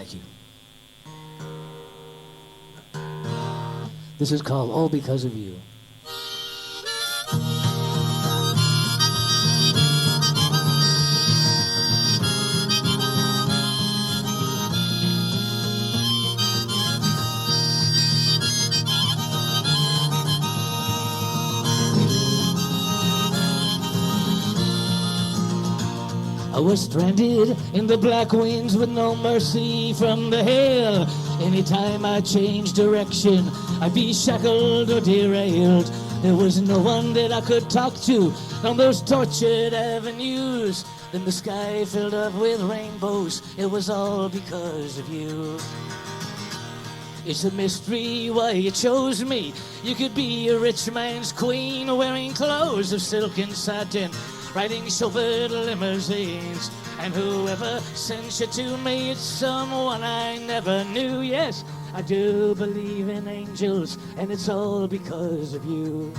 Thank you. This is called All Because of You. I was stranded in the black winds with no mercy from the hail. Anytime I changed direction, I'd be shackled or derailed. There was no one that I could talk to on those tortured avenues. Then the sky filled up with rainbows. It was all because of you. It's a mystery why you chose me. You could be a rich man's queen, wearing clothes of silk and satin, riding chauffeured limousines. And whoever sent you to me, it's someone I never knew. Yes, I do believe in angels, and it's all because of you.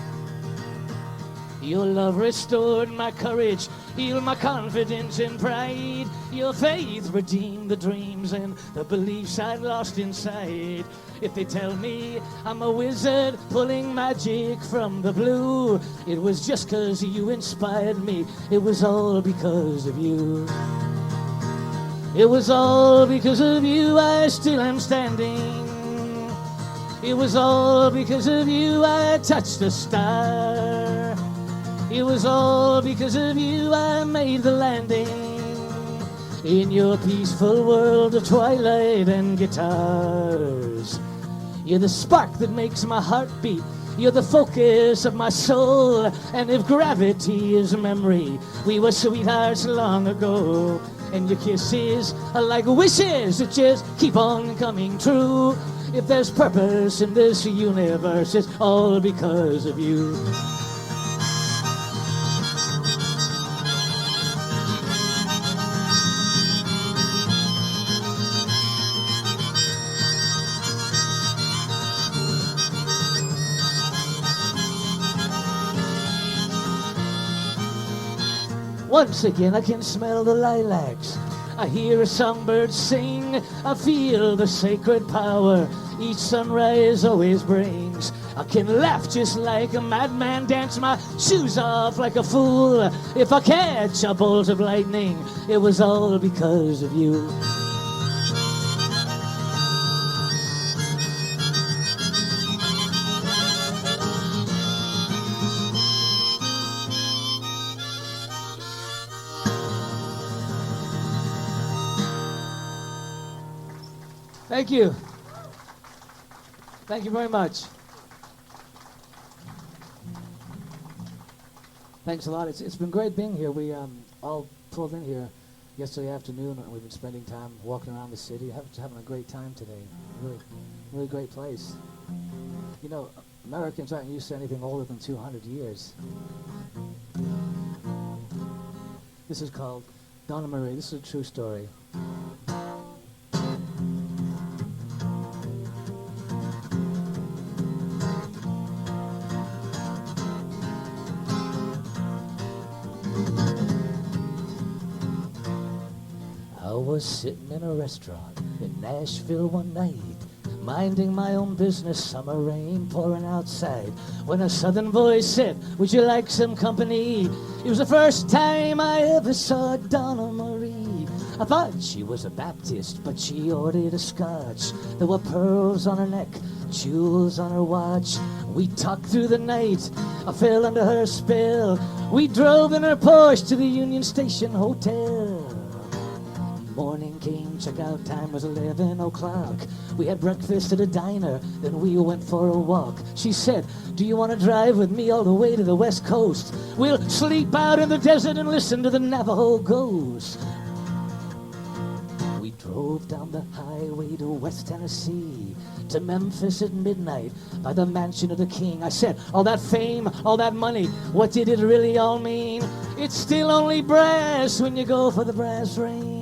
Your love restored my courage, healed my confidence and pride. Your faith redeemed the dreams and the beliefs I'd lost inside. If they tell me I'm a wizard pulling magic from the blue, it was just 'cause you inspired me. It was all because of you. It was all because of you I still am standing. It was all because of you I touched a star. It was all because of you I made the landing in your peaceful world of twilight and guitars. You're the spark that makes my heart beat. You're the focus of my soul. And if gravity is memory, we were sweethearts long ago. And your kisses are like wishes that just keep on coming true. If there's purpose in this universe, it's all because of you. Once again I can smell the lilacs, I hear a songbird sing, I feel the sacred power each sunrise always brings. I can laugh just like a madman, dance my shoes off like a fool. If I catch a bolt of lightning, it was all because of you. Thank you. Thank you very much. Thanks a lot. It's been great being here. We all pulled in here yesterday afternoon, and we've been spending time walking around the city, having a great time today. Really great place. You know, Americans aren't used to anything older than 200 years. This is called Donna Marie. This is a true story. I was sitting in a restaurant in Nashville one night, minding my own business, summer rain pouring outside, when a southern voice said, "Would you like some company?" It was the first time I ever saw Donna Marie. I thought she was a Baptist, but she ordered a scotch. There were pearls on her neck, jewels on her watch. We talked through the night, I fell under her spell. We drove in her Porsche to the Union Station Hotel. Morning came, checkout time was 11 o'clock. We had breakfast at a diner, then we went for a walk. She said, "Do you want to drive with me all the way to the West Coast? We'll sleep out in the desert and listen to the Navajo Ghost." We drove down the highway to West Tennessee, to Memphis at midnight by the mansion of the king. I said, "All that fame, all that money, what did it really all mean? It's still only brass when you go for the brass ring."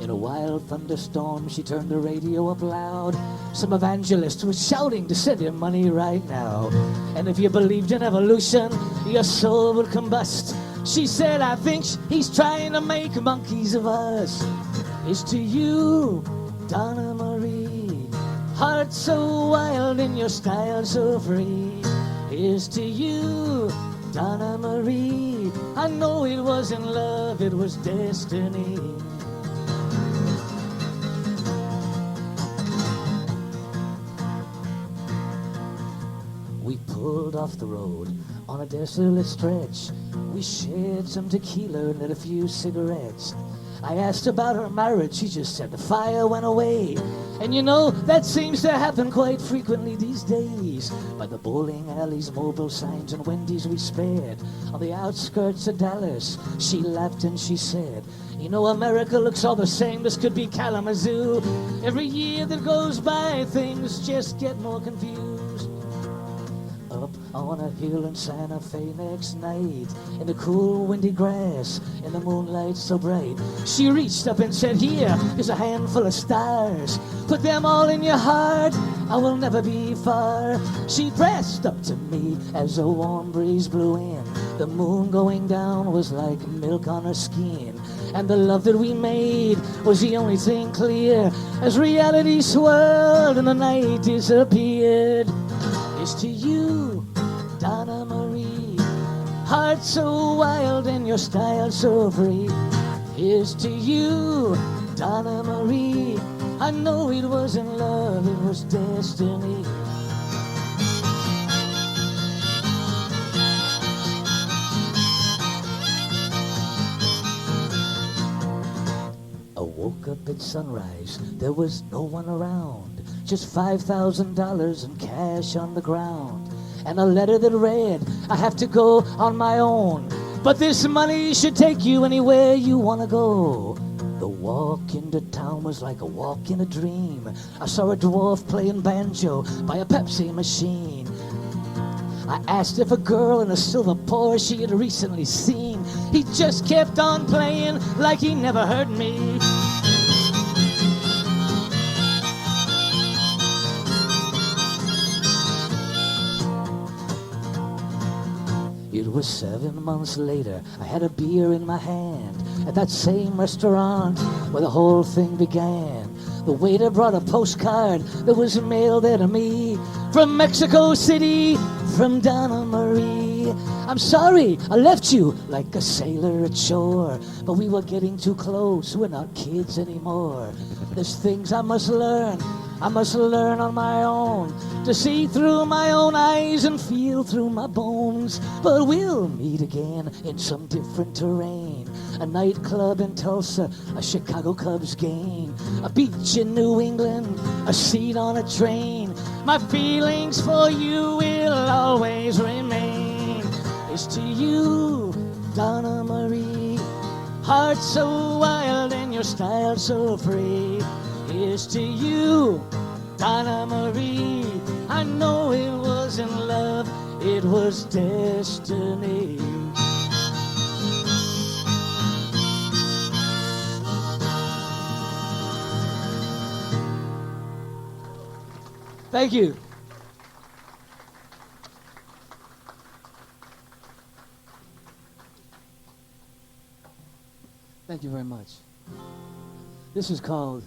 In a wild thunderstorm, she turned the radio up loud. Some evangelist was shouting to send him money right now. And if you believed in evolution, your soul would combust. She said, "I think he's trying to make monkeys of us." It's to you Donna Marie. Heart so wild and your style so free. Here's to you, Donna Marie. I know it wasn't love, it was destiny. We pulled off the road on a desolate stretch. We shared some tequila and lit a few cigarettes. I asked about her marriage, she just said the fire went away. And you know, that seems to happen quite frequently these days. By the bowling alleys, mobile signs, and Wendy's we spared. On the outskirts of Dallas, she laughed and she said, you know, America looks all the same, this could be Kalamazoo. Every year that goes by, things just get more confused. Up on a hill in Santa Fe next night, in the cool windy grass, in the moonlight so bright, she reached up and said, here is a handful of stars, put them all in your heart, I will never be far. She pressed up to me as a warm breeze blew in. The moon going down was like milk on her skin, and the love that we made was the only thing clear as reality swirled and the night disappeared. It's to you, Donna Marie. Heart so wild and your style so free. Here's to you, Donna Marie. I know it wasn't love, it was destiny. I woke up at sunrise, there was no one around. Just $5,000 in cash on the ground, and a letter that read, I have to go on my own, but this money should take you anywhere you want to go. The walk into town was like a walk in a dream. I saw a dwarf playing banjo by a Pepsi machine. I asked if a girl in a silver Porsche she had recently seen. He just kept on playing like he never heard me. It was 7 months later, I had a beer in my hand at that same restaurant where the whole thing began. The waiter brought a postcard that was mailed there to me from Mexico City, from Donna Marie. I'm sorry I left you like a sailor at shore, but we were getting too close, we're not kids anymore. There's things I must learn on my own, to see through my own eyes and feel through my bones. But we'll meet again in some different terrain. A nightclub in Tulsa, a Chicago Cubs game, a beach in New England, a seat on a train. My feelings for you will always remain. It's to you, Donna Marie. Heart so wild and your style so free. Here's to you, Donna Marie. I know it wasn't love, it was destiny. Thank you. Thank you very much. This is called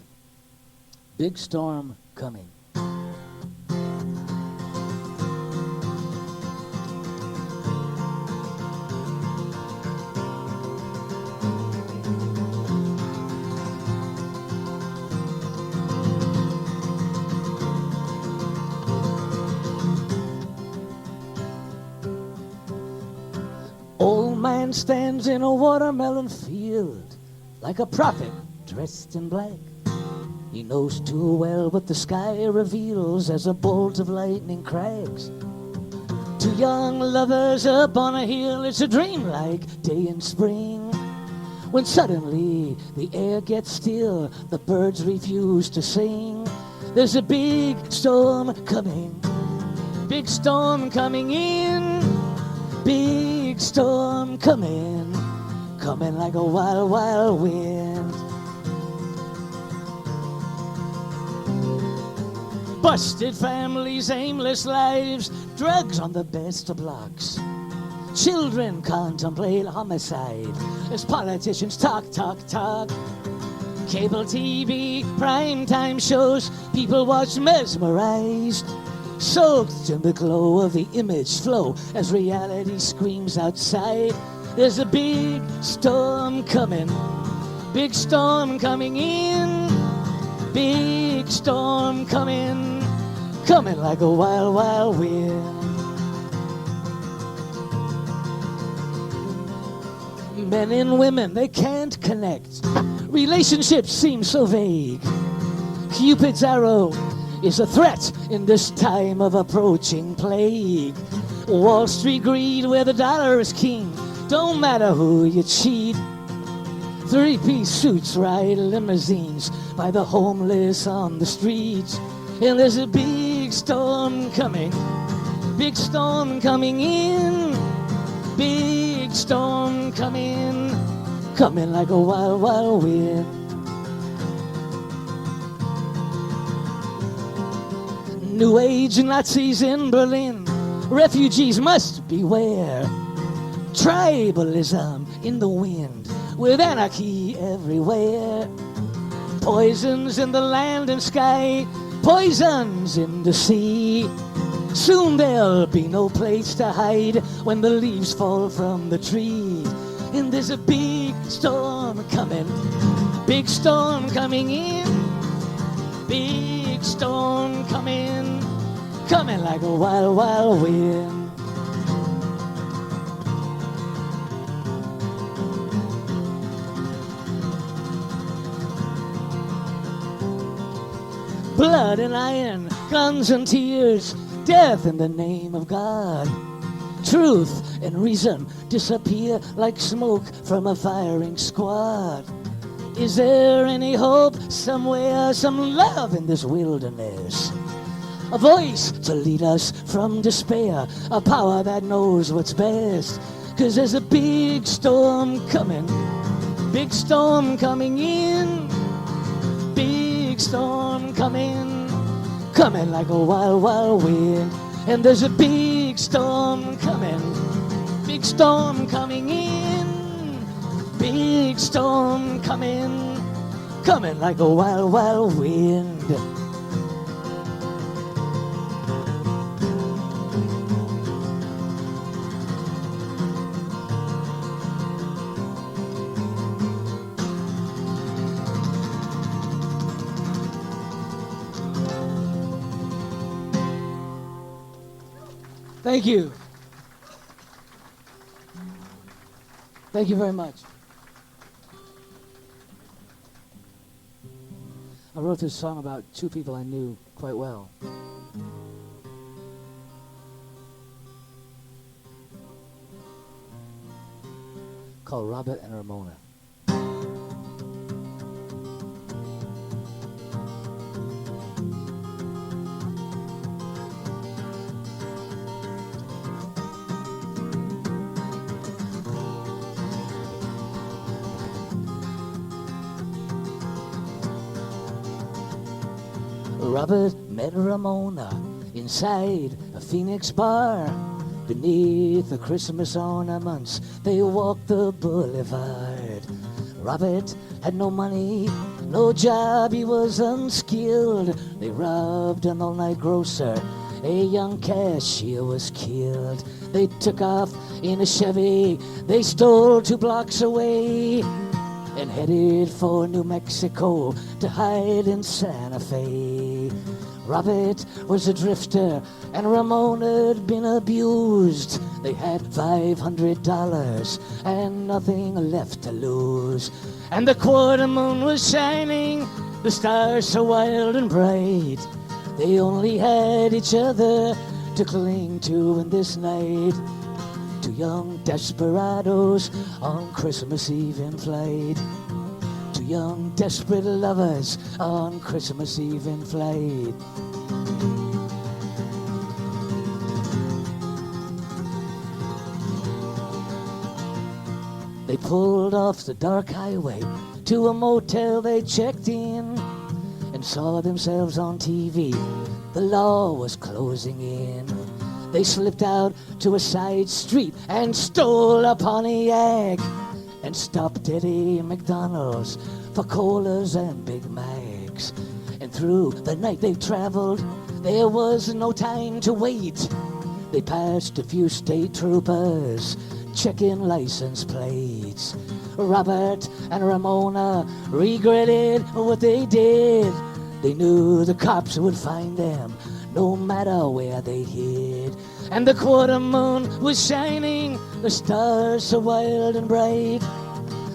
Big Storm Coming. Old man stands in a watermelon field like a prophet dressed in black. He knows too well what the sky reveals as a bolt of lightning cracks. Two young lovers up on a hill, it's a dreamlike day in spring, when suddenly the air gets still, the birds refuse to sing. There's a big storm coming in, big storm coming like a wild, wild wind. Busted families, aimless lives, drugs on the best of blocks. Children contemplate homicide as politicians talk. Cable TV, primetime shows, people watch mesmerized, soaked in the glow of the image flow as reality screams outside. There's a big storm coming in, big storm coming like a wild, wild wind. Men and women, they can't connect. Relationships seem so vague. Cupid's arrow is a threat in this time of approaching plague. Wall Street greed where the dollar is king. Don't matter who you cheat. Three-piece suits ride limousines by the homeless on the streets. And there's a big storm coming in, big storm coming like a wild, wild wind. New Age Nazis in Berlin, refugees must beware. Tribalism in the wind, with anarchy everywhere. Poisons in the land and sky, poisons in the sea. Soon there'll be no place to hide when the leaves fall from the tree. And there's a big storm coming in, big storm coming like a wild, wild wind. Blood and iron, guns and tears, death in the name of God. Truth and reason disappear like smoke from a firing squad. Is there any hope somewhere, some love in this wilderness? A voice to lead us from despair, a power that knows what's best. 'Cause there's a big storm coming in, big storm coming like a wild, wild wind. And there's a big storm coming in, big storm coming like a wild, wild wind. Thank you. Thank you very much. I wrote this song about two people I knew quite well. Called Robert and Ramona. Robert met Ramona inside a Phoenix bar. Beneath the Christmas ornaments, they walked the boulevard. Robert had no money, no job, he was unskilled. They robbed an all-night grocer, a young cashier was killed. They took off in a Chevy, they stole 2 blocks away, and headed for New Mexico to hide in Santa Fe. Robert was a drifter and Ramona had been abused. They had $500 and nothing left to lose. And the quarter moon was shining, the stars so wild and bright. They only had each other to cling to in this night. 2 young desperados on Christmas Eve in flight. 2 young desperate lovers on Christmas Eve in flight. They pulled off the dark highway to a motel. They checked in and saw themselves on TV. The law was closing in. They slipped out to a side street and stole a Pontiac. and stopped at a McDonald's for colas and Big Macs. And through the night they traveled, there was no time to wait. They passed a few state troopers checking license plates. Robert and Ramona regretted what they did. They knew the cops would find them no matter where they hid. And the quarter moon was shining, the stars so wild and bright.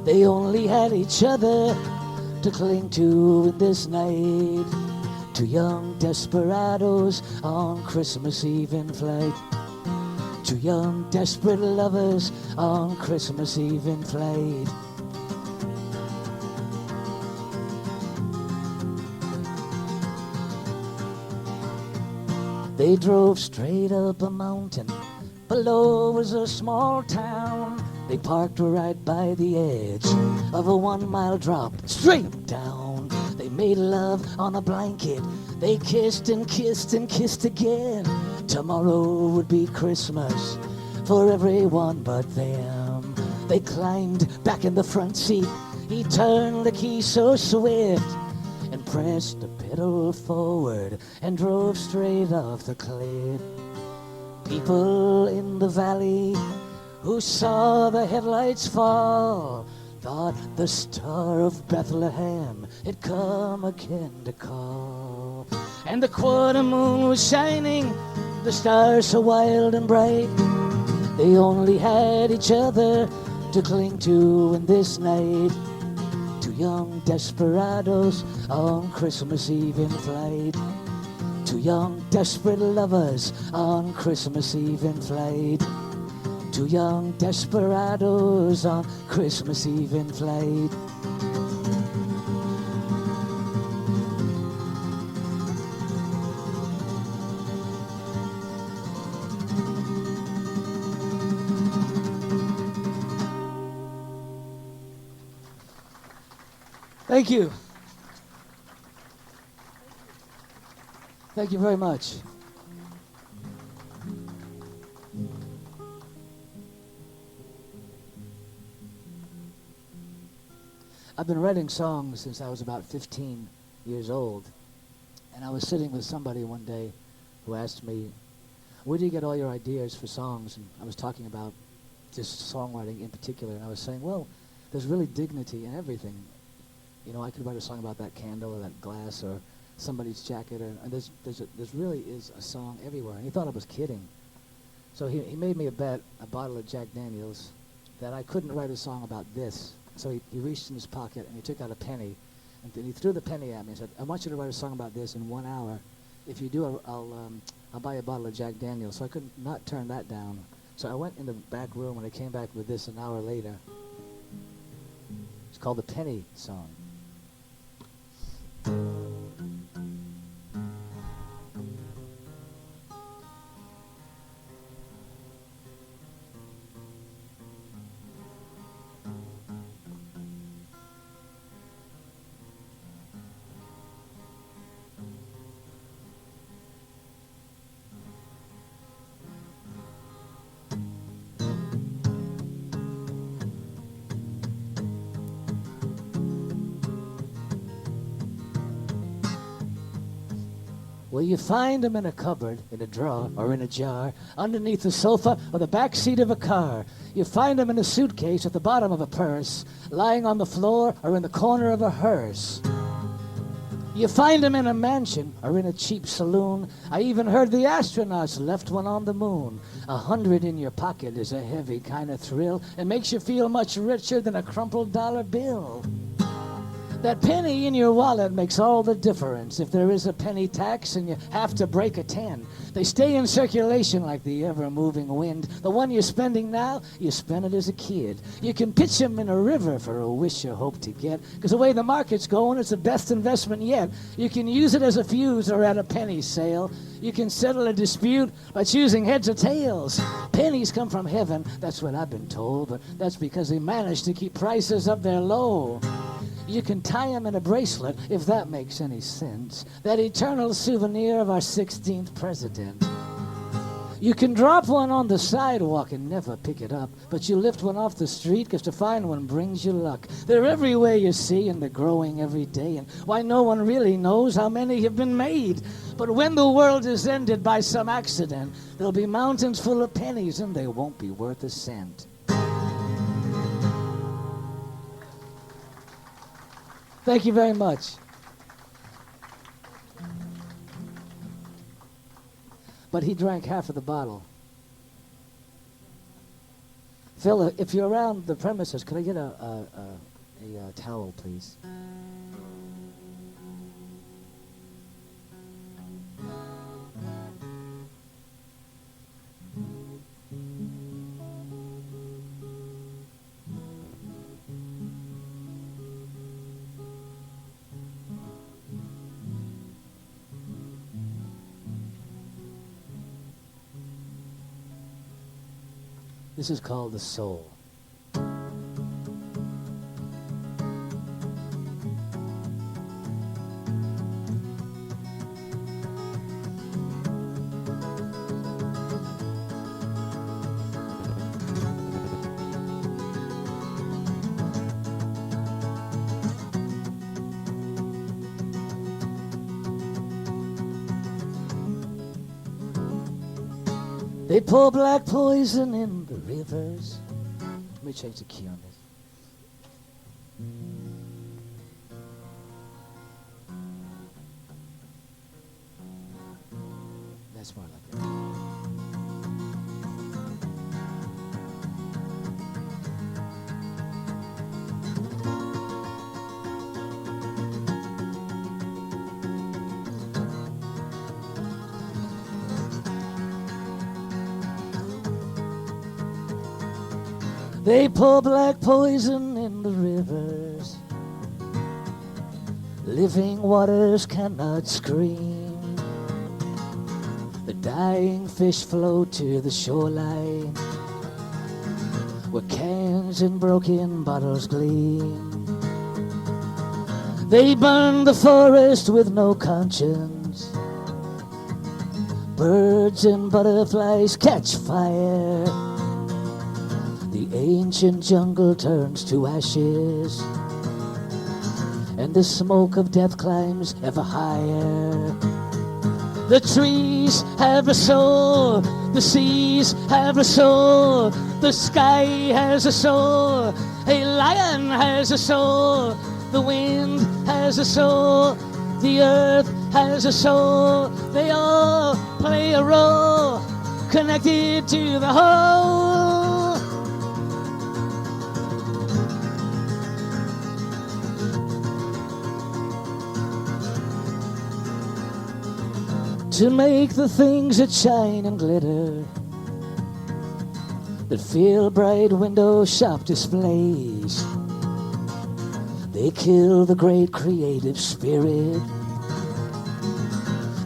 They only had each other to cling to in this night. Two young desperados on Christmas Eve in flight. Two young desperate lovers on Christmas Eve in flight. They drove straight up a mountain. Below was a small town. They parked right by the edge of a 1-mile drop straight down. They made love on a blanket. They kissed and kissed and kissed again. Tomorrow would be Christmas for everyone but them. They climbed back in the front seat. He turned the key so swift and pressed the pedal forward and drove straight off the cliff. People in the valley who saw the headlights fall thought the star of Bethlehem had come again to call. And the quarter moon was shining, the stars so wild and bright. They only had each other to cling to in this night. Two young desperados on Christmas Eve in flight. Two young desperate lovers on Christmas Eve in flight. Two young desperados on Christmas Eve in flight. Thank you. Thank you very much. I've been writing songs since I was about 15 years old. And I was sitting with somebody one day who asked me, where do you get all your ideas for songs? And I was talking about just songwriting in particular. And I was saying, well, there's really dignity in everything. You know, I could write a song about that candle or that glass or somebody's jacket. Or there's really is a song everywhere. And he thought I was kidding. So he made me a bet, a bottle of Jack Daniels, that I couldn't write a song about this. So he reached in his pocket and he took out a penny. And then he threw the penny at me and said, I want you to write a song about this in 1 hour. If you do, I'll buy you a bottle of Jack Daniels. So I could not turn that down. So I went in the back room and I came back with this an hour later. It's called the Penny Song. Well, you find them in a cupboard, in a drawer, or in a jar, underneath the sofa or the back seat of a car. You find them in a suitcase at the bottom of a purse, lying on the floor or in the corner of a hearse. You find them in a mansion or in a cheap saloon. I even heard the astronauts left one on the moon. 100 in your pocket is a heavy kind of thrill. It makes you feel much richer than a crumpled dollar bill. That penny in your wallet makes all the difference. If there is a penny tax and you have to break a 10, they stay in circulation like the ever-moving wind. The one you're spending now, you spent it as a kid. You can pitch them in a river for a wish you hope to get, because the way the market's going, it's the best investment yet. You can use it as a fuse or at a penny sale. You can settle a dispute by choosing heads or tails. Pennies come from heaven, that's what I've been told, but that's because they managed to keep prices up there low. You can tie them in a bracelet, if that makes any sense. That eternal souvenir of our 16th president. You can drop one on the sidewalk and never pick it up, but you lift one off the street 'cause to find one brings you luck. They're everywhere you see, and they're growing every day, and why no one really knows how many have been made. But when the world is ended by some accident, there'll be mountains full of pennies, and they won't be worth a cent. Thank you very much. But he drank half of the bottle. Phil, if you're around the premises, could I get a towel, please? This is called The Soul. They pour black poison in the rivers. Let me change the key on this. That's more like it. They pour black poison in the rivers. Living waters cannot scream. The dying fish float to the shoreline, where cans and broken bottles gleam. They burn the forest with no conscience. Birds and butterflies catch fire. The ancient jungle turns to ashes, and the smoke of death climbs ever higher. The trees have a soul, the seas have a soul, the sky has a soul, a lion has a soul, the wind has a soul, the earth has a soul. They all play a role, connected to the whole. To make the things that shine and glitter, that fill bright window shop displays, they kill the great creative spirit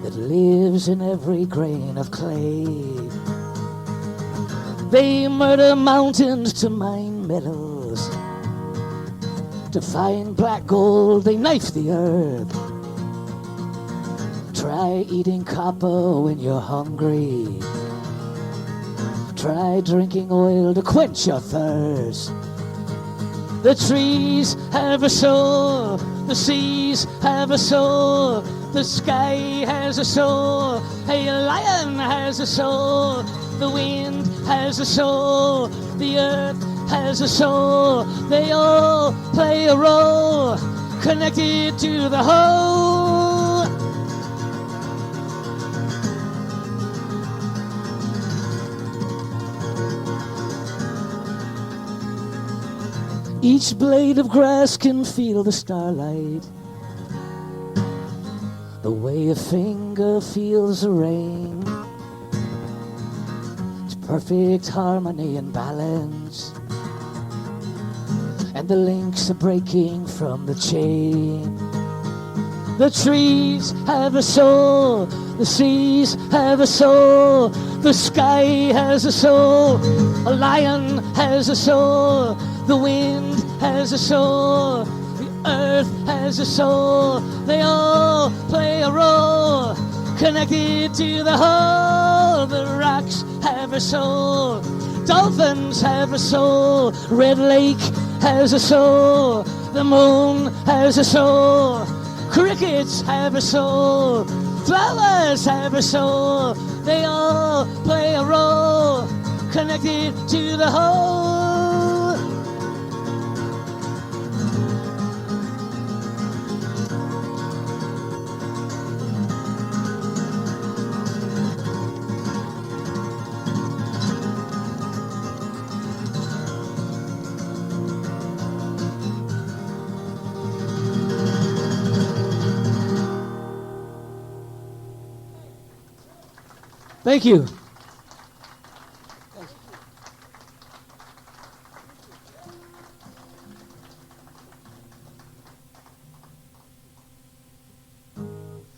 that lives in every grain of clay. They murder mountains to mine metals, to find black gold they knife the earth. Try eating copper when you're hungry. Try drinking oil to quench your thirst. The trees have a soul, the seas have a soul, the sky has a soul, a lion has a soul, the wind has a soul, the earth has a soul. They all play a role, connected to the whole. Each blade of grass can feel the starlight, the way a finger feels the rain. It's perfect harmony and balance, and the links are breaking from the chain. The trees have a soul, the seas have a soul, the sky has a soul, a lion has a soul, the wind has a soul, the earth has a soul. They all play a role, connected to the whole. The rocks have a soul, dolphins have a soul, Red Lake has a soul, the moon has a soul, crickets have a soul, flowers have a soul, they all play a role, connected to the whole. Thank you.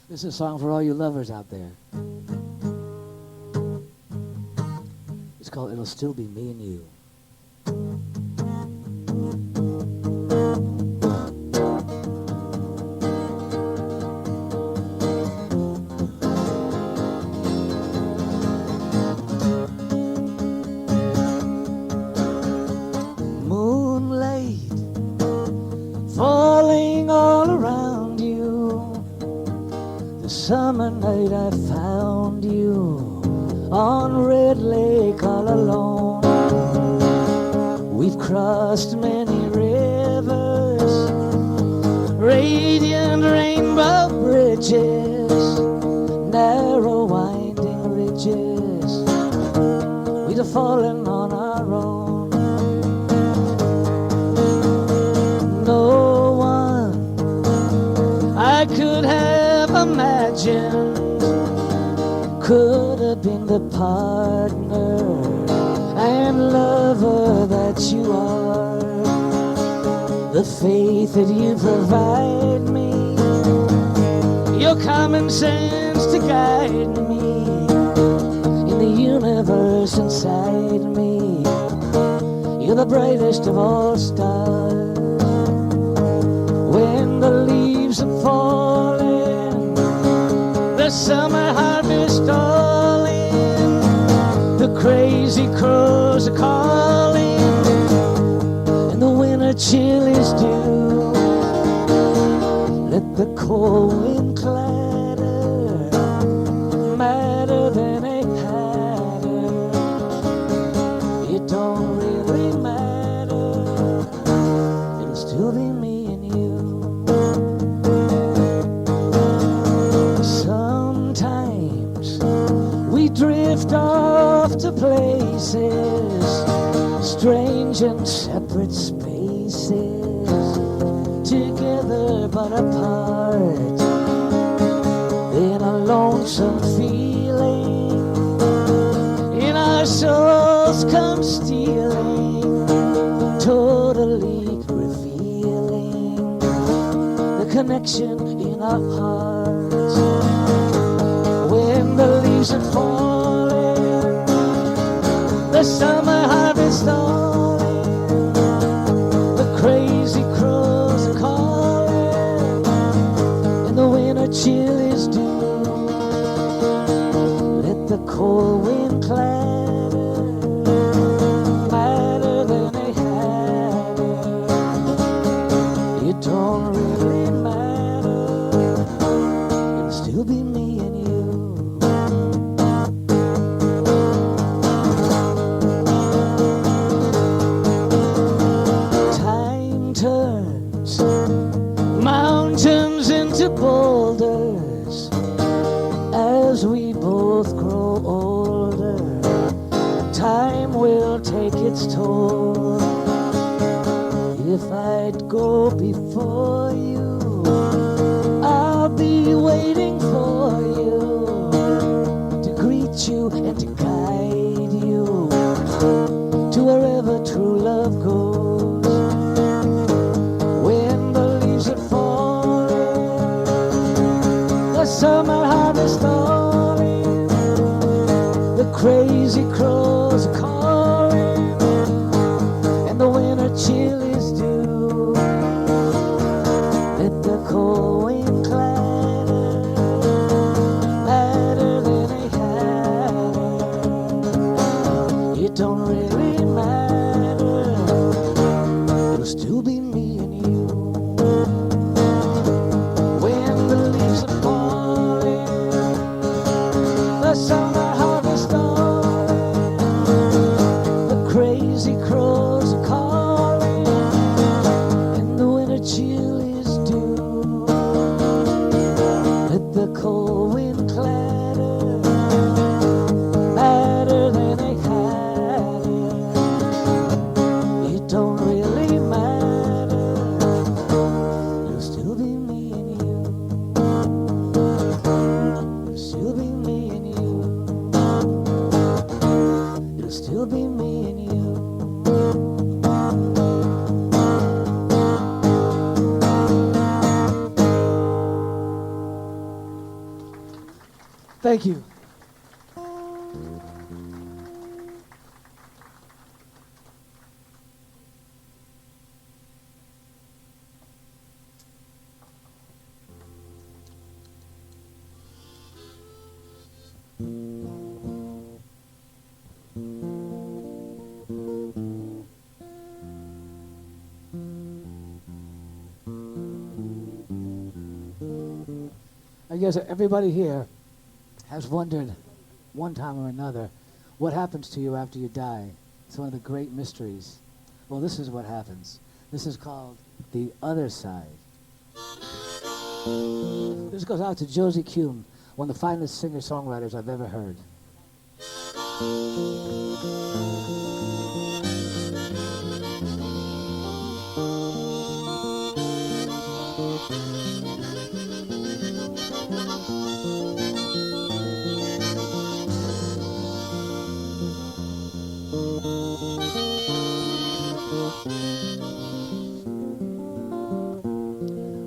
This is a song for all you lovers out there. It's called It'll Still Be Me and You. Summer night I found you on Red Lake all alone. We've crossed many rivers, radiant rainbow bridges, narrow winding ridges. We'd have fallen on our own. No one I could have imagined could have been the partner and lover that you are. The faith that you provide me, your common sense to guide me in the universe inside me. You're the brightest of all stars. When the leaves are falling, the summer harvest all in, the crazy crows are calling, and the winter chill is due. Let the cold wind clatter, madder than a hatter. It don't really matter, it'll still be me and you. Drift off to places, strange and separate spaces, together but apart, in a lonesome feeling, in our souls come stealing, totally revealing the connection in our hearts. When the leaves are falling, the summer harvest all in, the crazy crows are calling, and the winter chill is due. Let the cold wind clatter, madder than a hatter. It don't really matter, it'll still be me and you. Mountains into boulders as we both grow older. Time will take its toll. If I'd go before you, I'll be waiting for you to greet you and to guide you to wherever true love goes. Summer harvest all in, the crazy crows are calling, and the winter chill is due. Let the cold wind clatter, Thank you. I guess everybody here has wondered one time or another what happens to you after you die. It's one of the great mysteries. Well, this is what happens. This is called the other side. This goes out to Josie Kuhn, one of the finest singer-songwriters I've ever heard.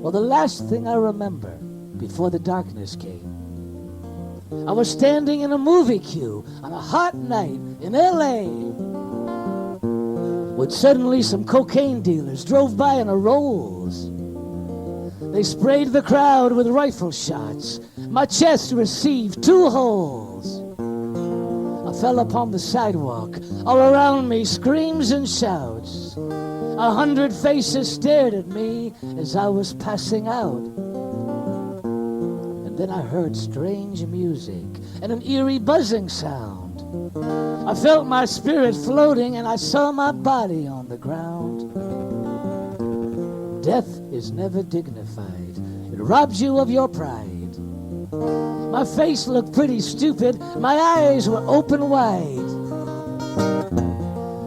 Well, the last thing I remember before the darkness came, I was standing in a movie queue on a hot night in L.A. when suddenly some cocaine dealers drove by in a Rolls. They sprayed the crowd with rifle shots. My chest received 2 holes. I fell upon the sidewalk. All around me, screams and shouts. 100 faces stared at me as I was passing out. And then I heard strange music and an eerie buzzing sound. I felt my spirit floating and I saw my body on the ground. Death is never dignified. It robs you of your pride. My face looked pretty stupid. My eyes were open wide.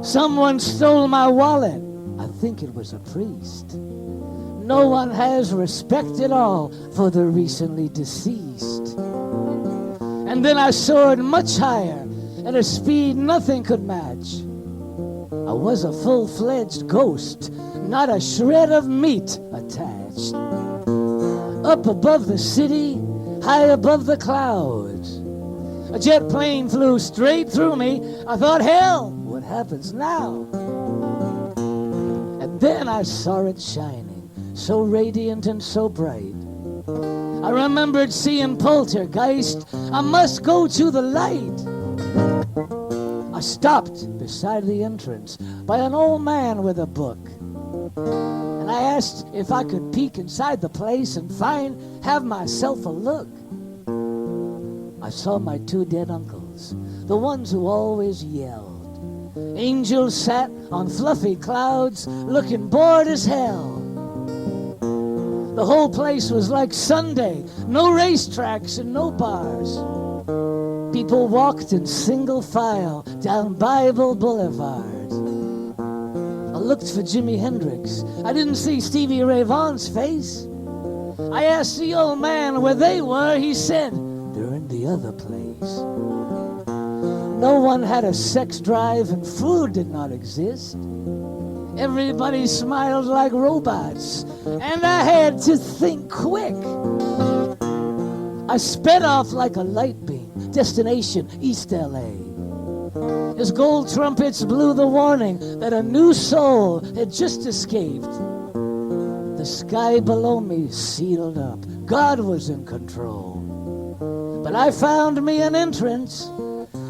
Someone stole my wallet. I think it was a priest. No one has respect at all for the recently deceased. And then I soared much higher at a speed nothing could match. I was a full-fledged ghost, not a shred of meat attached. Up above the city, high above the clouds, a jet plane flew straight through me. I thought, hell, what happens now? And then I saw it shining, so radiant and so bright. I remembered seeing poltergeist. I must go to the light. I stopped beside the entrance by an old man with a book. And I asked if I could peek inside the place and have myself a look. I saw my 2 dead uncles, the ones who always yelled. Angels sat on fluffy clouds, looking bored as hell. The whole place was like Sunday, no racetracks and no bars. People walked in single file down Bible Boulevard. I looked for Jimi Hendrix. I didn't see Stevie Ray Vaughan's face. I asked the old man where they were. He said, they're in the other place. No one had a sex drive and food did not exist. Everybody smiled like robots, and I had to think quick. I sped off like a light beam, destination East LA. As gold trumpets blew the warning that a new soul had just escaped. The sky below me sealed up. God was in control. But I found me an entrance.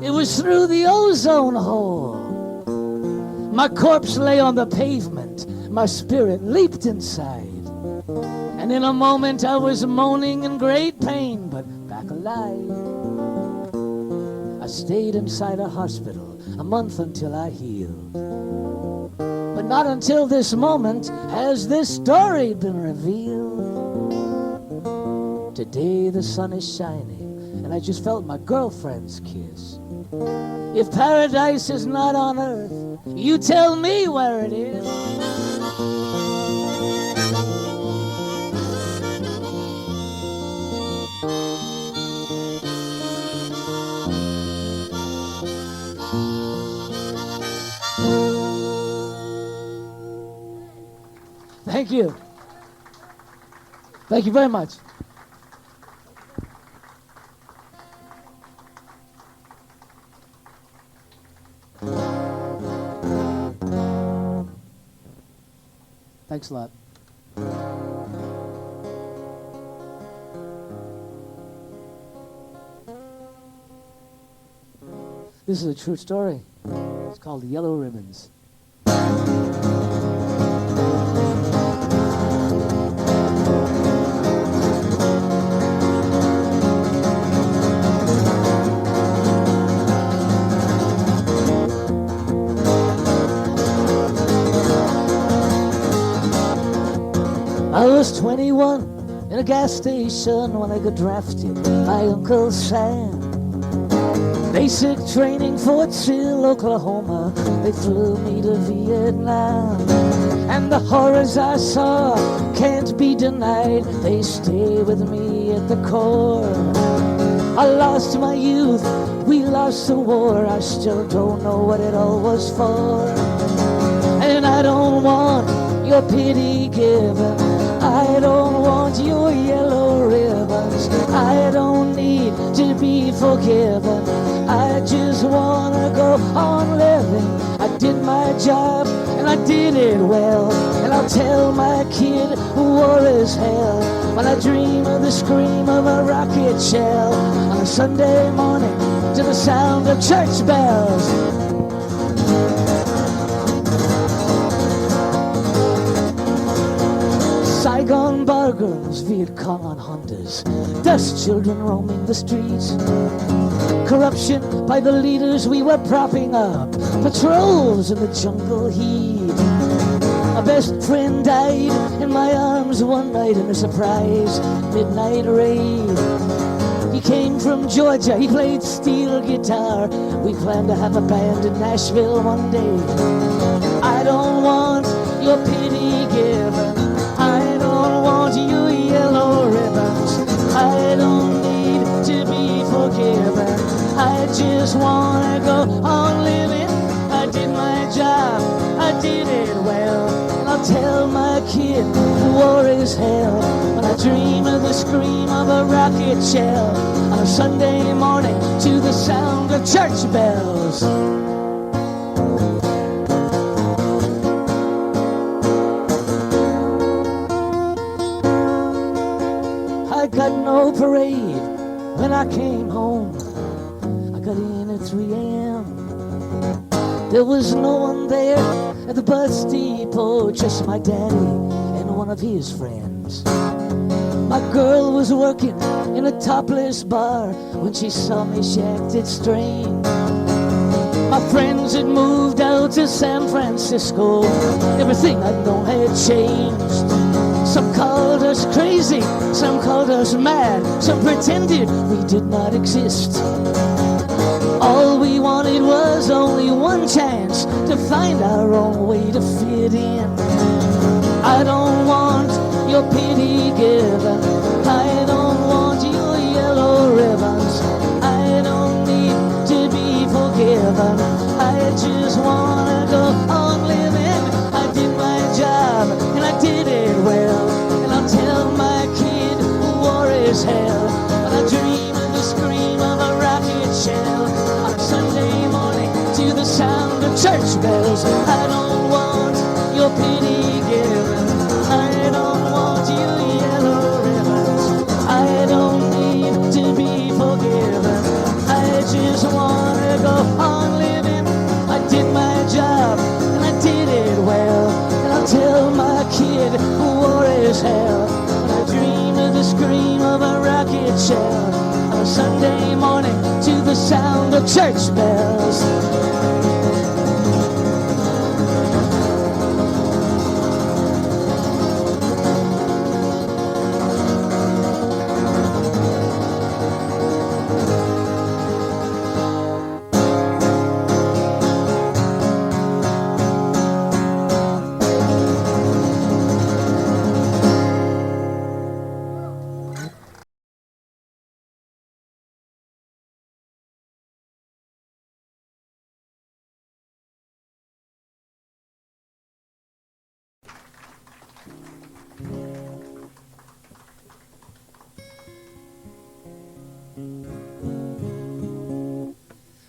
It was through the ozone hole. My corpse lay on the pavement. My spirit leaped inside. And in a moment I was moaning in great pain, but back alive. I stayed inside a hospital a month until I healed. But not until this moment has this story been revealed. Today the sun is shining, and I just felt my girlfriend's kiss. If paradise is not on earth, you tell me where it is. Thank you. Thank you very much. Thanks a lot. This is a true story. It's called Yellow Ribbons. I was 21 in a gas station when I got drafted by Uncle Sam. Basic training, Fort Sill, Oklahoma. They flew me to Vietnam. And the horrors I saw can't be denied. They stay with me at the core. I lost my youth, we lost the war. I still don't know what it all was for. And I don't want your pity given. I don't want your yellow ribbons. I don't need to be forgiven. I just wanna go on living. I did my job and I did it well. And I'll tell my kid war is hell when I dream of the scream of a rocket shell on a Sunday morning to the sound of church bells. Saigon bar girls, Viet Cong on Hondas, dust children roaming the streets. Corruption by the leaders we were propping up, patrols in the jungle heat. My best friend died in my arms one night in a surprise midnight raid. He came from Georgia, he played steel guitar. We planned to have a band in Nashville one day. I don't want your pity given. I don't want your yellow ribbons. I don't need to be forgiven. I just wanna go on living. I did my job, I did it well. And I'll tell my kid war is hell when I dream of the scream of a rocket shell on a Sunday morning to the sound of church bells. I got no parade when I came home. I got in at 3 a.m. There was no one there at the bus depot, just my daddy and one of his friends. My girl was working in a topless bar. When she saw me, she acted strange. My friends had moved out to San Francisco. Everything I'd known had changed. Some called us crazy, some called us mad, some pretended we did not exist. All we wanted was only one chance to find our own way to fit in. I don't want your pity given. I don't want your yellow ribbons. I don't need to be forgiven. I just wanna go on living. I did my job and I did it well. And I'll tell my kid war is hell. And I dream of the scream of a rocket shell on a Sunday morning to the sound of church bells. I don't want your pity given. I don't want your yellow ribbons. I don't need to be forgiven. I just wanna go on living. I did my job and I did it well. And I'll tell my kid war is hell. And I dream of the scream of a rocket shell on a Sunday morning to the sound of church bells.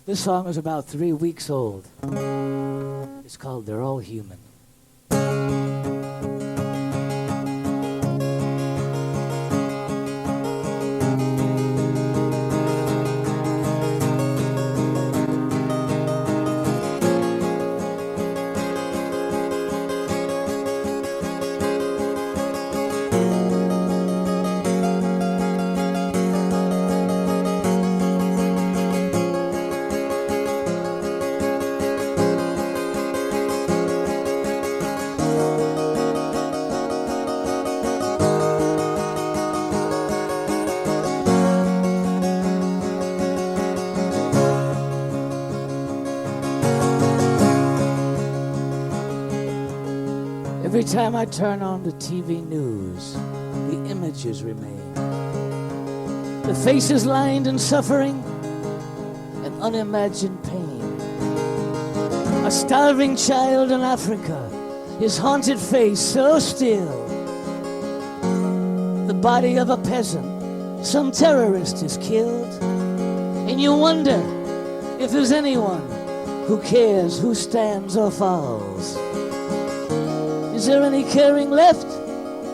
This song is about 3 weeks old. It's called They're All Human. Every time I turn on the TV news, the images remain. The faces lined in suffering and unimagined pain. A starving child in Africa, his haunted face so still. The body of a peasant, some terrorist has killed. And you wonder if there's anyone who cares who stands or falls. Is there any caring left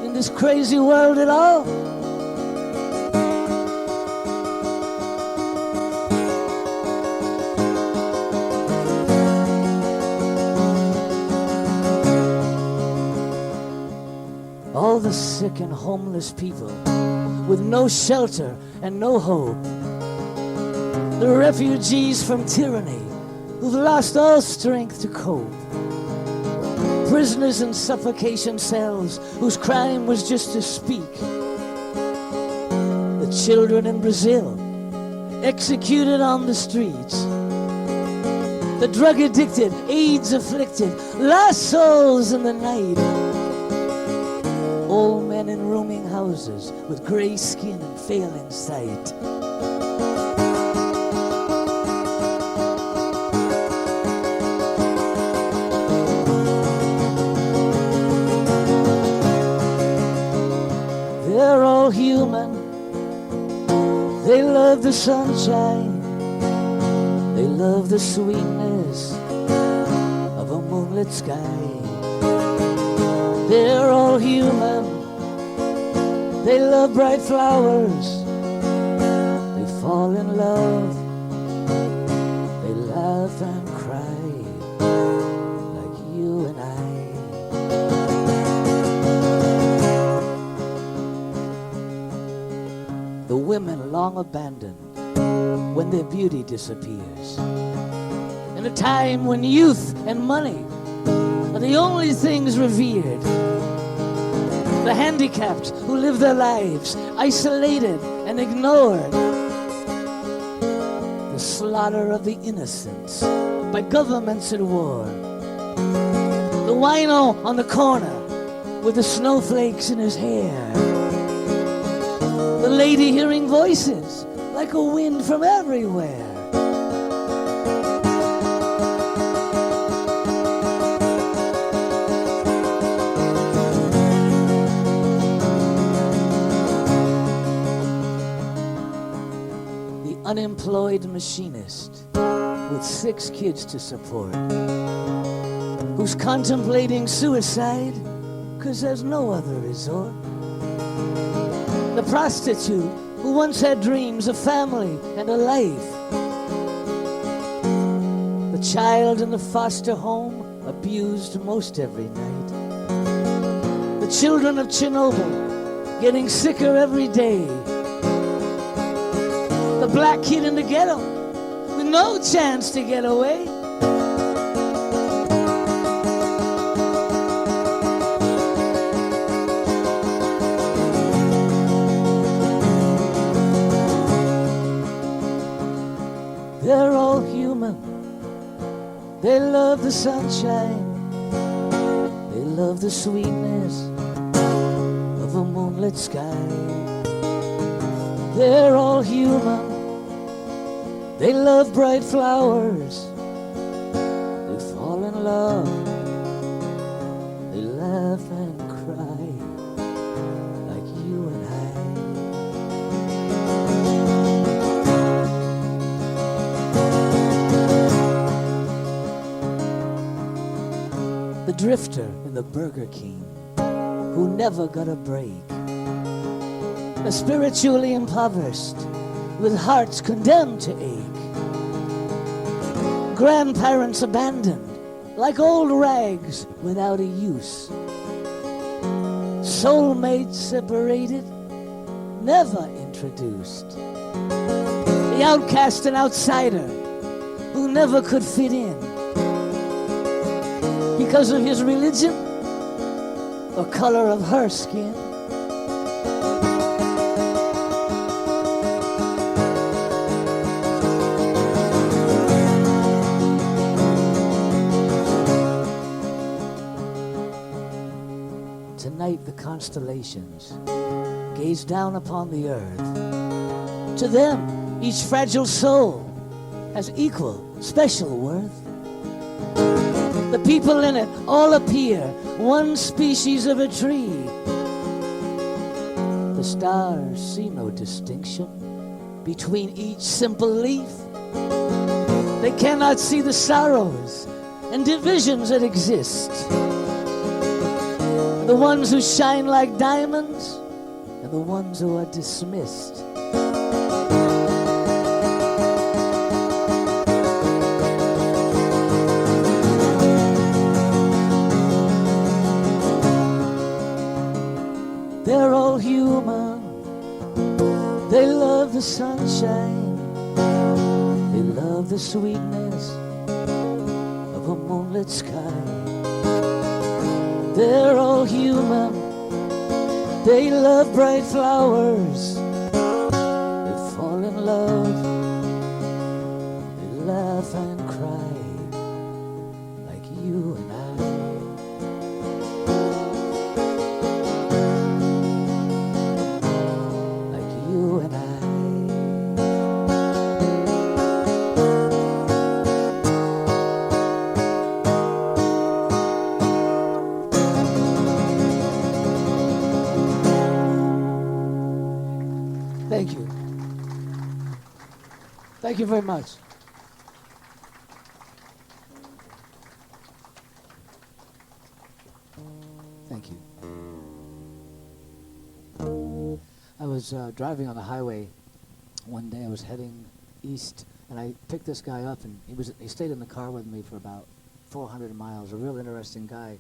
in this crazy world at all? All the sick and homeless people with no shelter and no hope. The refugees from tyranny who've lost all strength to cope. Prisoners in suffocation cells whose crime was just to speak. The children in Brazil executed on the streets. The drug addicted, AIDS afflicted, lost souls in the night. Old men in rooming houses with gray skin and failing sight. They're all human. They love the sunshine. They love the sweetness of a moonlit sky. They're all human. They love bright flowers. They fall in love. They laugh and cry like you and I. The women long abandoned when their beauty disappears. In a time when youth and money are the only things revered. The handicapped who live their lives isolated and ignored. The slaughter of the innocents by governments at war. The wino on the corner with the snowflakes in his hair. The lady hearing voices like a wind from everywhere. Unemployed machinist with 6 kids to support, who's contemplating suicide because there's no other resort. The prostitute who once had dreams of family and a life. The child in the foster home abused most every night. The children of Chernobyl getting sicker every day. The black kid in the ghetto with no chance to get away. They're all human. They love the sunshine. They love the sweetness of a moonlit sky. They're all human. They love bright flowers. They fall in love. They laugh and cry like you and I. The drifter in the Burger King who never got a break. The spiritually impoverished with hearts condemned to ache. Grandparents abandoned like old rags without a use. Soulmates separated, never introduced. The outcast and outsider who never could fit in because of his religion or color of her skin. Tonight the constellations gaze down upon the earth. To them, each fragile soul has equal, special worth. The people in it all appear one species of a tree. The stars see no distinction between each simple leaf. They cannot see the sorrows and divisions that exist. The ones who shine like diamonds and the ones who are dismissed. They're all human. They love the sunshine. They love the sweetness of a moonlit sky. They're all human. They love bright flowers. They fall in love. They laugh and cry like you and I. Thank you. Thank you very much. Thank you. I was driving on the highway one day. I was heading east, and I picked this guy up, and he stayed in the car with me for about 400 miles. A real interesting guy.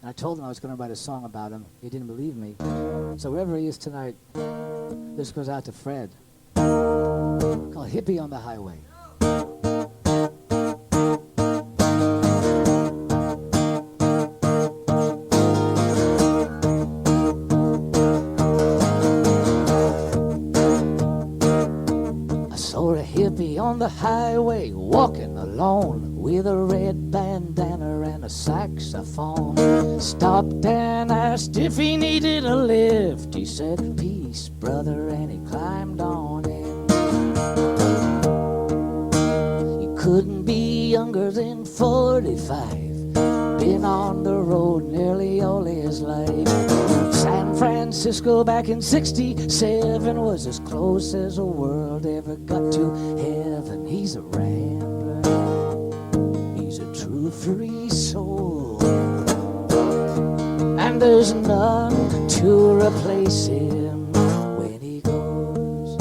And I told him I was going to write a song about him. He didn't believe me. So wherever he is tonight, this goes out to Fred. Called Hippy on the Highway. I saw a hippie on the highway walking alone with a red bandana and a saxophone. Stopped and asked if he needed a lift. He said, "Peace, brother," and he climbed on in. He couldn't be younger than 45. Been on the road nearly all his life. San Francisco back in '67 was as close as the world ever got to heaven. He's a rambler. He's a true free soul. And there's none to replace him when he goes.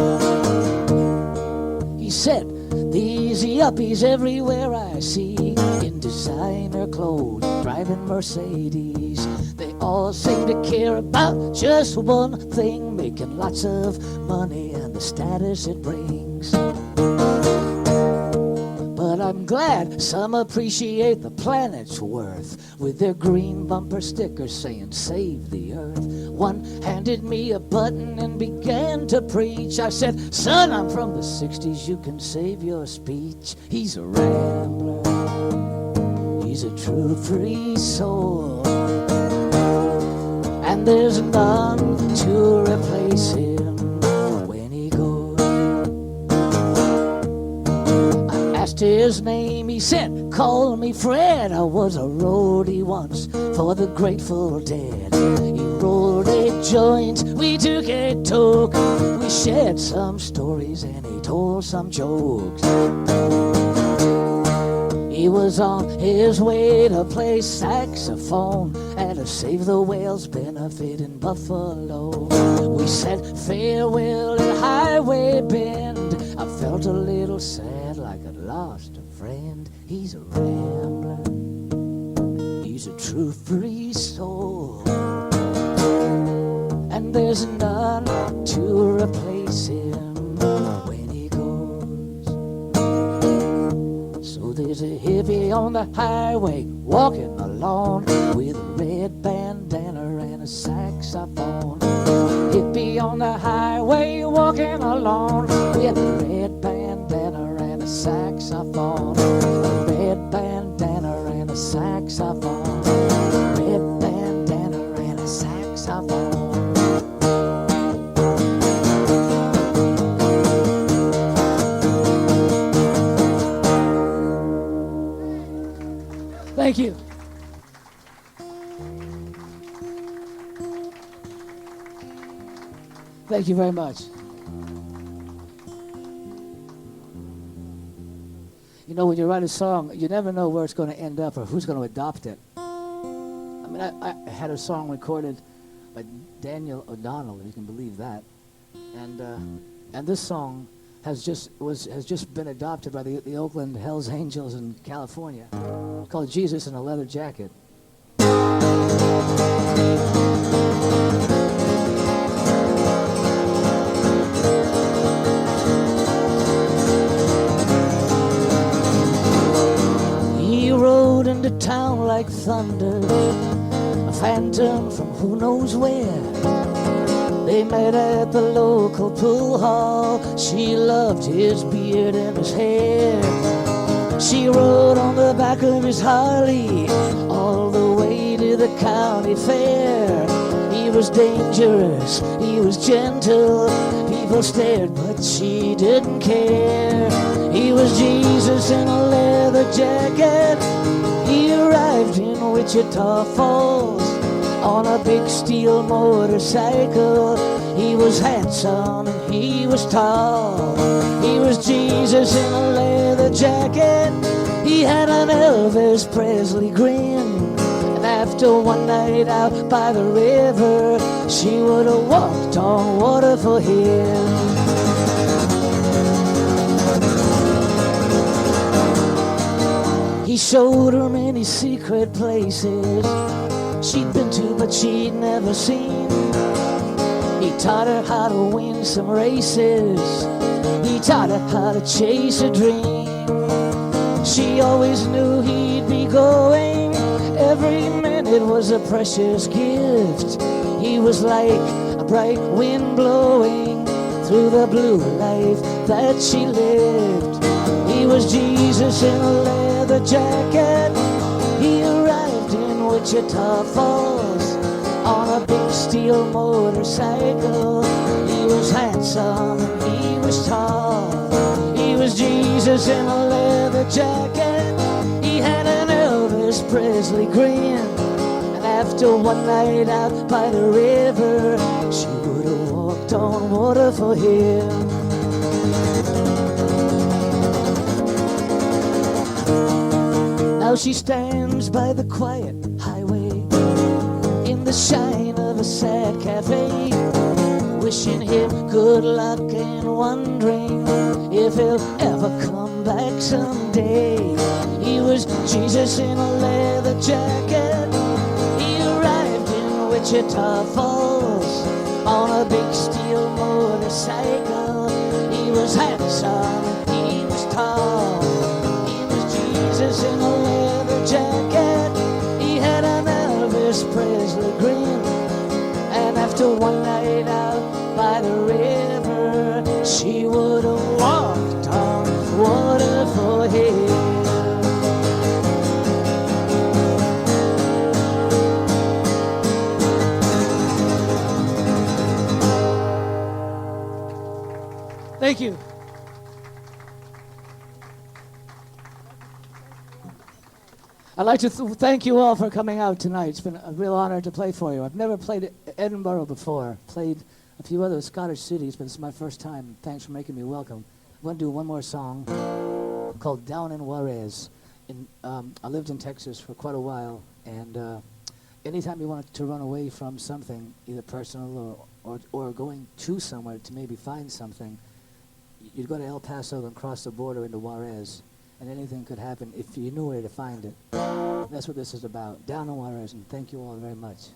He said, "These yuppies everywhere I see, in designer clothes, driving Mercedes, they all seem to care about just one thing, making lots of money and the status it brings. But I'm glad some appreciate the planet's worth, with their green bumper stickers saying save the earth." One handed me a button and began to preach. I said, "Son, I'm from the 60s, you can save your speech." He's a rambler. He's a true free soul. And there's none to replace him when he goes. I asked his name, he said, "Call me Fred." I was a roadie once for the Grateful Dead. He rolled a joint, we took a toke. We shared some stories and he told some jokes. He was on his way to play saxophone at a Save the Whales benefit in Buffalo. We said farewell at Highway Bend. I felt a little sad, like I'd lost a friend. He's a rambler. He's a true free soul. And there's none to replace him when he goes. So there's a hippie on the highway walking alone with a red bandana and a saxophone. Hippie on the highway walking alone with a red bandana and a saxophone. A red bandana and a saxophone. Red bandana and a saxophone. Soundboard. Thank you. Thank you very much. You know, when you write a song, you never know where it's going to end up or who's going to adopt it. I mean, I had a song recorded by Daniel O'Donnell, if you can believe that, and this song has just been adopted by the Oakland Hells Angels in California. It's called Jesus in a Leather Jacket. He rode into town like thunder, a phantom from who knows where. They met at the local pool hall. She loved his beard and his hair. She rode on the back of his Harley all the way to the county fair. He was dangerous, he was gentle. People stared, but she didn't care. He was Jesus in a leather jacket. He arrived in Wichita Falls on a big steel motorcycle. He was handsome and he was tall. He was Jesus in a leather jacket. He had an Elvis Presley grin. And after one night out by the river, she would have walked on water for him. He showed her many secret places she'd been to but she'd never seen. He taught her how to win some races. He taught her how to chase a dream. She always knew he'd be going. Every minute was a precious gift. He was like a bright wind blowing through the blue life that she lived. He was Jesus in a leather jacket. He arrived in Wichita Falls on a big steel motorcycle. He was handsome and he was tall. He was Jesus in a leather jacket. He had an Elvis Presley grin. And after one night out by the river, she would have walked on water for him. Now she stands by the quiet highway in the shine of a sad cafe, wishing him good luck and wondering if he'll ever come back someday. He was Jesus in a leather jacket. He arrived in Wichita Falls on a big steel motorcycle. He was handsome and he was tall. He was Jesus in a leather jacket. He had an Elvis Presley grin. And after one night out by the river, she would have walked on water for him. Thank you. I'd like to thank you all for coming out tonight. It's been a real honor to play for you. I've never played Edinburgh before. Played a few other Scottish cities, but it's my first time. Thanks for making me welcome. I'm going to do one more song called Down in Juarez. I lived in Texas for quite a while, and anytime you want to run away from something, either personal or going to somewhere to maybe find something, you'd go to El Paso and cross the border into Juarez. And anything could happen if you knew where to find it. That's what this is about. Down in Juarez, and thank you all very much.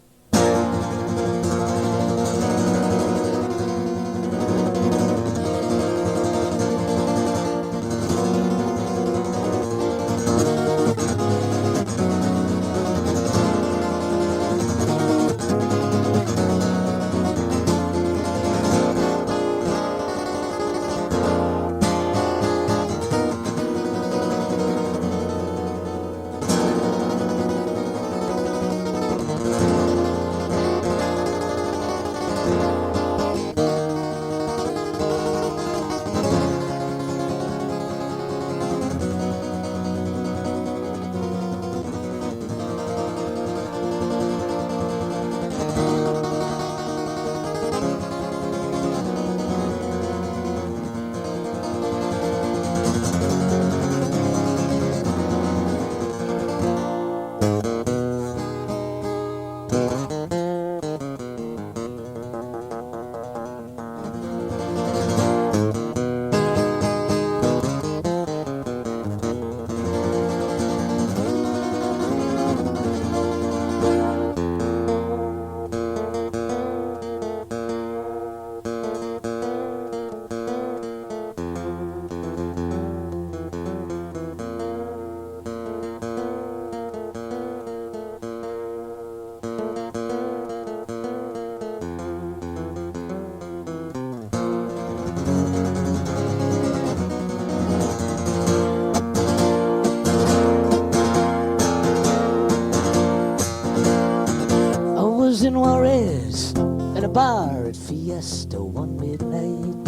Juarez at a bar at Fiesta one midnight.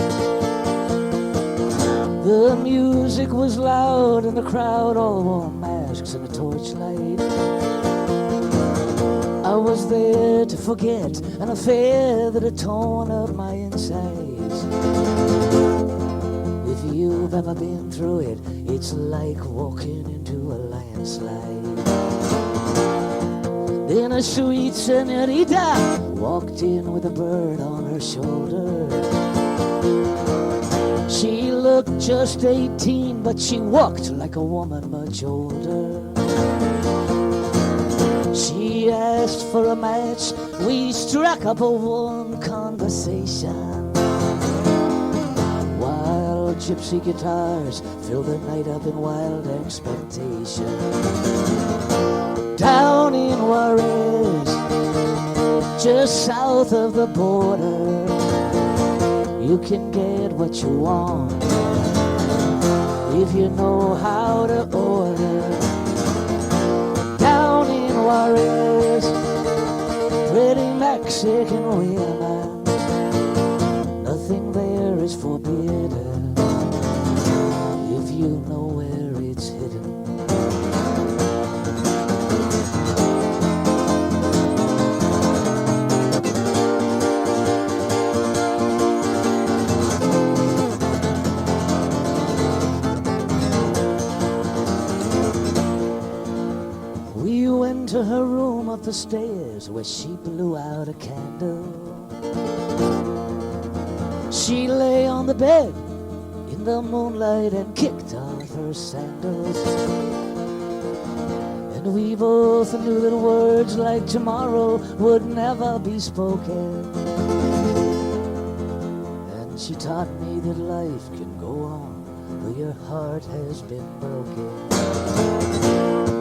The music was loud and the crowd all wore masks and a torchlight. I was there to forget an affair that had torn up my insides. If you've ever been through it, it's like walking into a landslide. Then a sweet senorita walked in with a bird on her shoulder. She looked just 18, but she walked like a woman much older. She asked for a match, we struck up a warm conversation, while gypsy guitars filled the night up in wild expectation. Down in Juarez, just south of the border, you can get what you want if you know how to order. Down in Juarez, pretty Mexican women, nothing there is forbidden if you know where it's hidden. To her room up the stairs where she blew out a candle. She lay on the bed in the moonlight and kicked off her sandals. And we both knew that words like tomorrow would never be spoken. And she taught me that life can go on though your heart has been broken.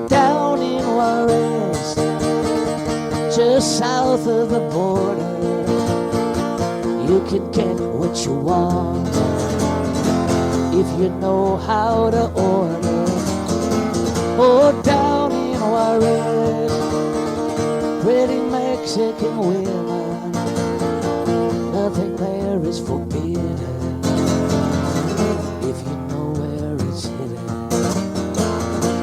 Down in Juarez, just south of the border, you can get what you want if you know how to order. Oh, down in Juarez, pretty Mexican women, nothing there is forbidden if you know where it's hidden.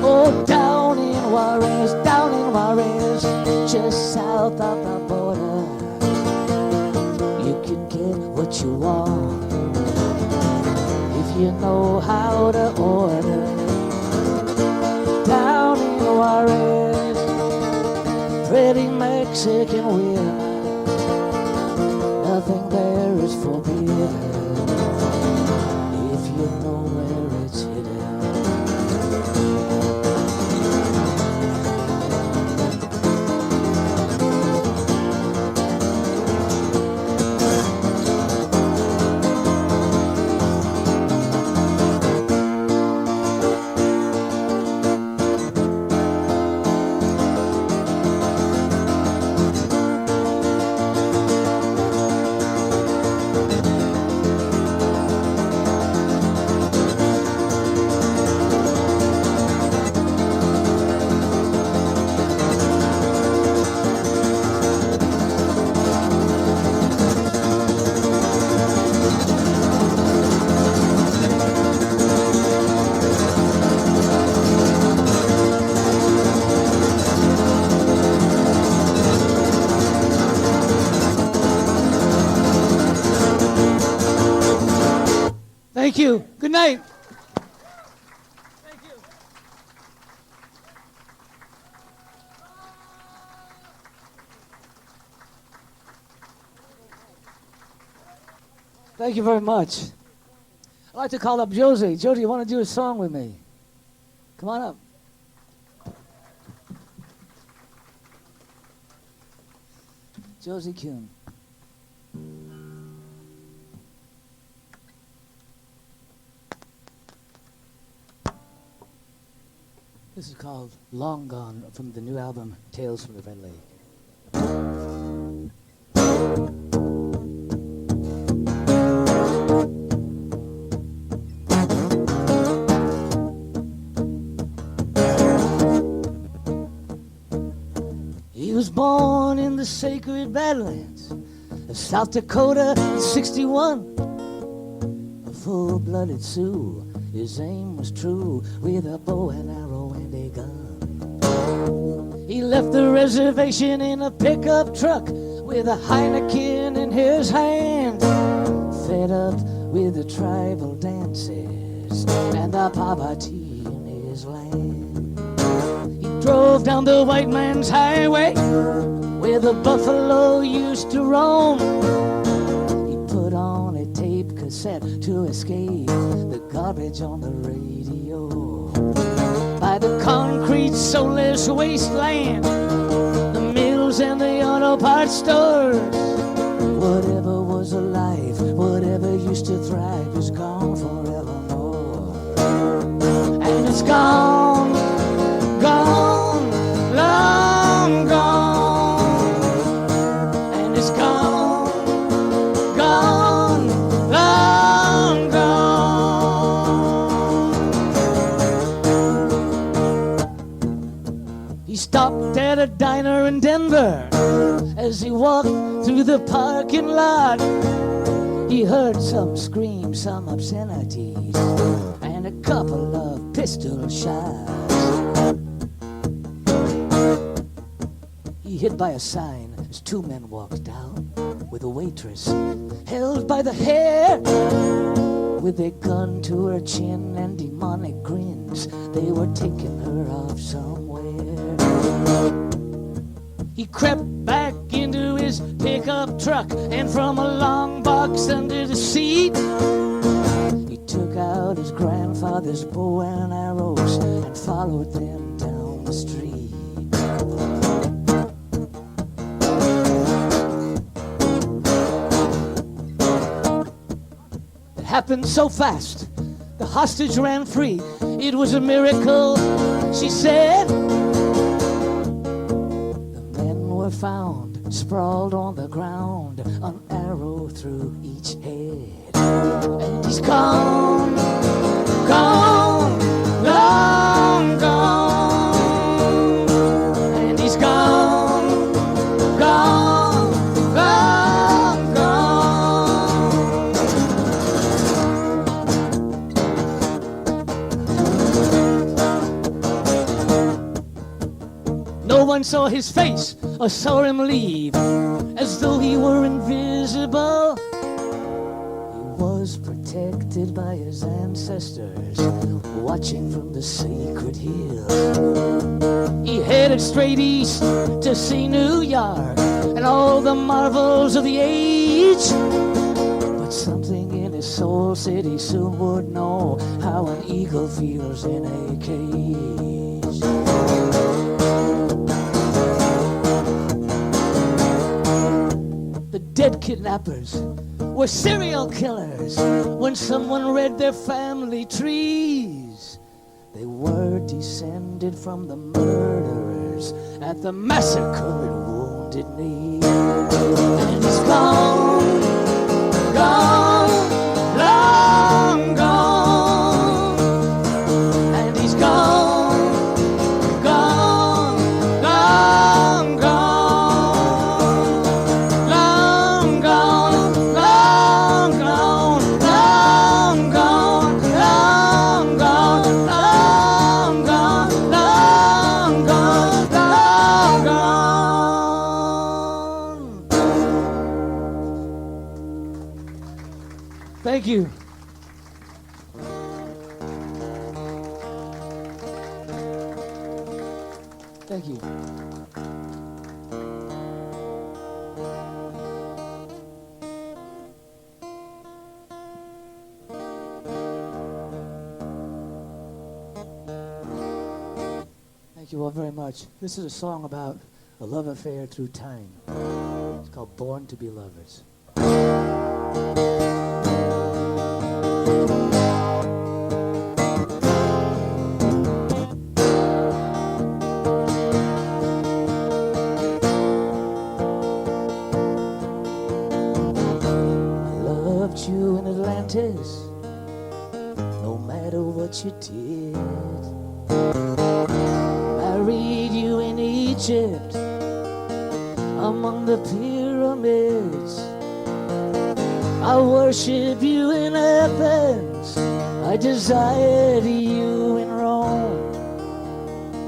Oh, down in Juarez, just south of the border, you can get what you want if you know how to order. Down in Juarez, pretty Mexican women, nothing there is forbidden if you know where it's hidden. Thank you. Good night. Thank you. Thank you very much. I'd like to call up Josie. Josie, you want to do a song with me? Come on up. Josie Kuhn. This is called Long Gone from the new album Tales from the Red Lake. He was born in the sacred Badlands of South Dakota in 61. A full-blooded Sioux, his aim was true, with a bow and arrow and a gun. He left the reservation in a pickup truck with a Heineken in his hand, fed up with the tribal dances and the poverty in his land. He drove down the white man's highway where the buffalo used to roam. He put on a tape cassette to escape the garbage on the radio. By the concrete, soulless wasteland, the mills and the auto parts stores, whatever was alive, whatever used to thrive is gone forevermore. And it's gone, gone, long gone. And it's gone, gone, long gone. He stopped at a diner in Denver. As he walked through the parking lot, he heard some screams, some obscenities, and a couple of pistol shots. He hid by a sign as two men walked out with a waitress held by the hair. With a gun to her chin and demonic grins, they were taking her off somewhere. He crept back into his pickup truck, and from a long box under the seat, he took out his grandfather's bow and arrows and followed them down the street. It happened so fast, the hostage ran free. It was a miracle, she said. Found sprawled on the ground, an arrow through each head. And he's gone, gone, long gone. And he's gone, gone, long gone. No one saw his face or saw him leave, as though he were invisible. He was protected by his ancestors, watching from the sacred hills. He headed straight east to see New York and all the marvels of the age. But something in his soul said he soon would know how an eagle feels in a cage. The dead kidnappers were serial killers. When someone read their family trees, they were descended from the murderers at the massacre at Wounded Knee. And it's gone, gone, long gone. And he's gone, gone, long gone. Long gone, long gone, long gone, long gone, long gone, long gone, long gone. Thank you. Thank you. Thank you all very much. This is a song about a love affair through time. It's called Born to Be Lovers. You in Atlantis, no matter what you did. Married you in Egypt, among the pyramids. I worship you in Athens, I desire you in Rome.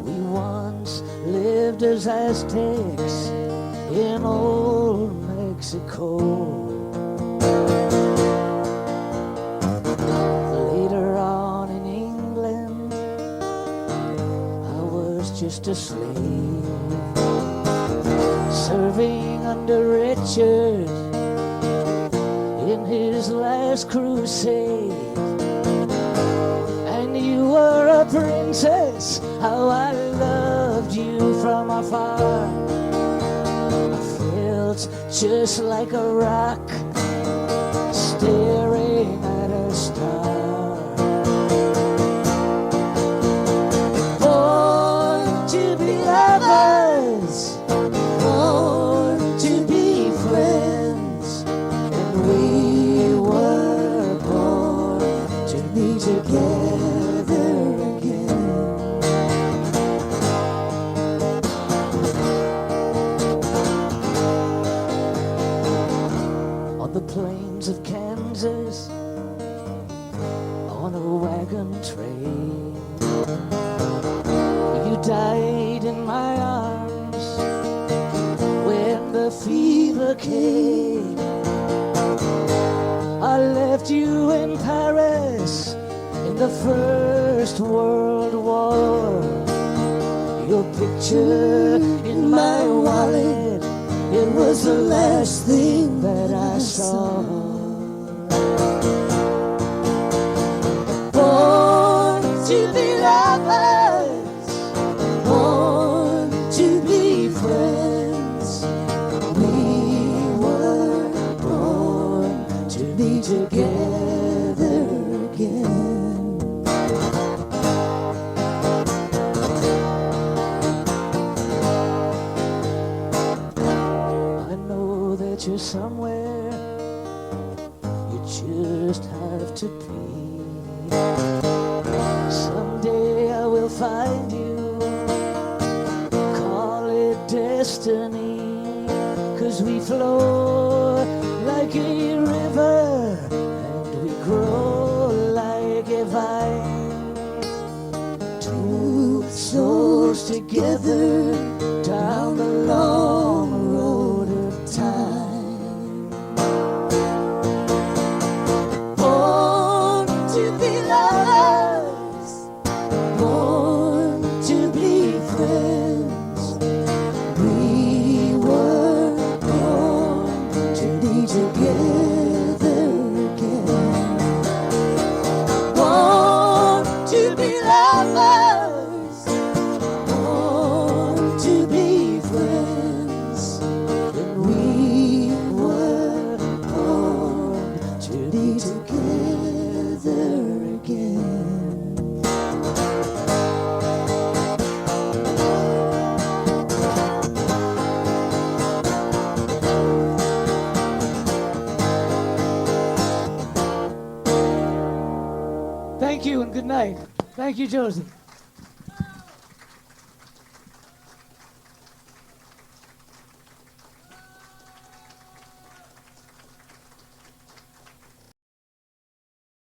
We once lived as Aztecs in old Mexico. Later on in England, I was just a slave, serving under Richard in his last crusade. And you were a princess, how I loved you from afar. I felt just like a rock staring at a star. Born to be lovers, born to be friends, and we were born to be together again. On the plains of Kansas, on a wagon train, you died in my arms when the fever came. I left you in Paris in the First World War. Your picture in my wallet, it was the last thing that I saw. Born to be lovers, born to be friends. We were born to be together again. I know that you're somewhere, you just have to be. Someday I will find you, call it destiny, 'cause we flow like a river and we grow like a vine. Two souls together down the long road of time. Born to be lovers, born to be friends. We were born to be together again. Born to be lovers, born to be friends. And we were born to be together again. Thank you and good night. Thank you, Josie.